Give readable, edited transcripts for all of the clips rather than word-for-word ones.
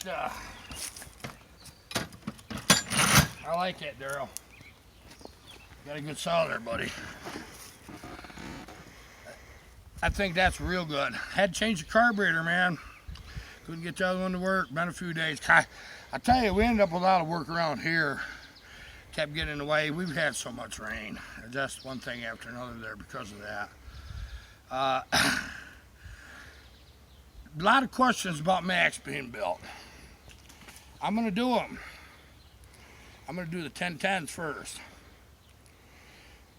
I like that, Darrell. Got a good saw there, buddy. I think that's real good. Had to change the carburetor, man. Couldn't get the other one to work. Been a few days. I tell you, we ended up with a lot of work around here. Kept getting in the way. We've had so much rain. Just one thing after another there because of that. A lot of questions about Max being built. I'm going to do them. I'm going to do the 1010s first.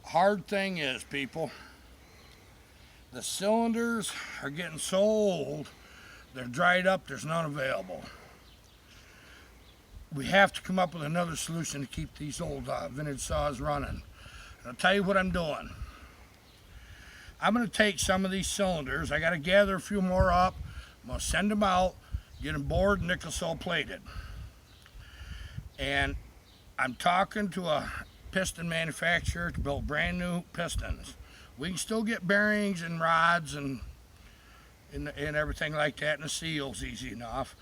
Hard thing is, people, the cylinders are getting so old, they're dried up, there's none available. We have to come up with another solution to keep these old vintage saws running. And I'll tell you what I'm doing. I'm going to take some of these cylinders. I got to gather a few more up. I'm going to send them out, get them bored, nickel sole plated. And I'm talking to a piston manufacturer to build brand new pistons. We can still get bearings and rods and everything like that, and the seals easy enough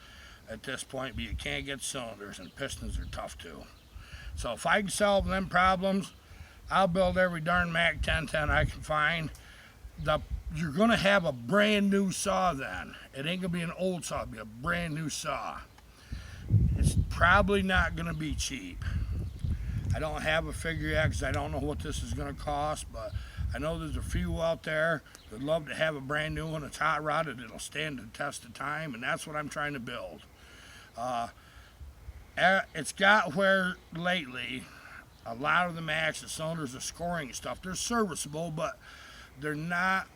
at this point, but you can't get cylinders, and pistons are tough too. So if I can solve them problems, I'll build every darn Mac 1010 I can find. You're gonna have a brand new saw then. It ain't gonna be an old saw, it'll be a brand new saw. It's probably not gonna be cheap. I don't have a figure yet because I don't know what this is gonna cost, but I know there's a few out there that love to have a brand new one. It's hot rodded, it'll stand the test of time, and that's what I'm trying to build. It's got where lately a lot of the Max, the cylinders, the scoring and stuff, they're serviceable, but they're not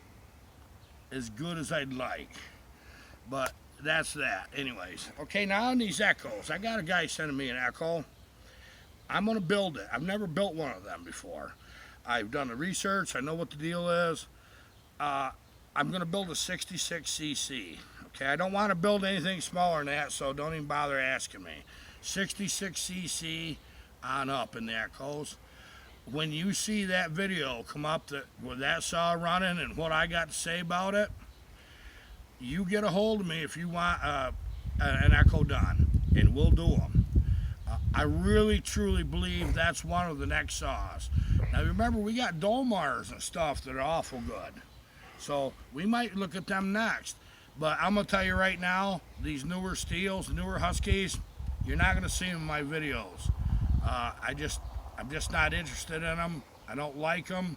as good as I'd like. But that's that. Anyways, okay, now on these Echoes, I got a guy sending me an Echo. I'm going to build it. I've never built one of them before. I've done the research. I know what the deal is. I'm going to build a 66cc. Okay, I don't want to build anything smaller than that, so don't even bother asking me. 66cc on up in the Echoes. When you see that video come up with that saw running and what I got to say about it, you get a hold of me if you want an Echo done, and we'll do them. I really truly believe that's one of the next saws. Now remember, we got Dolmars and stuff that are awful good, so we might look at them next. But I'm gonna tell you right now, these newer Steels, newer Huskies, you're not gonna see them in my videos. I'm just not interested in them. I don't like them.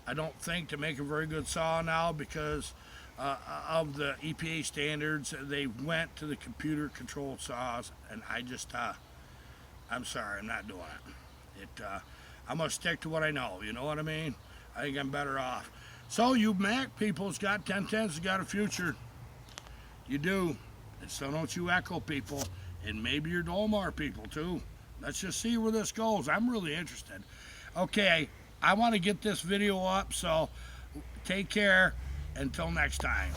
I don't think to make a very good saw now because of the EPA standards. They went to the computer controlled saws, and I'm sorry, I'm not doing it. I'm gonna stick to what I know, you know what I mean? I think I'm better off. So you Mac people's got 1010s, got a future. You do, and so don't you Echo people, and maybe your Dolmar people too. Let's just see where this goes. I'm really interested. Okay, I want to get this video up, so take care until next time.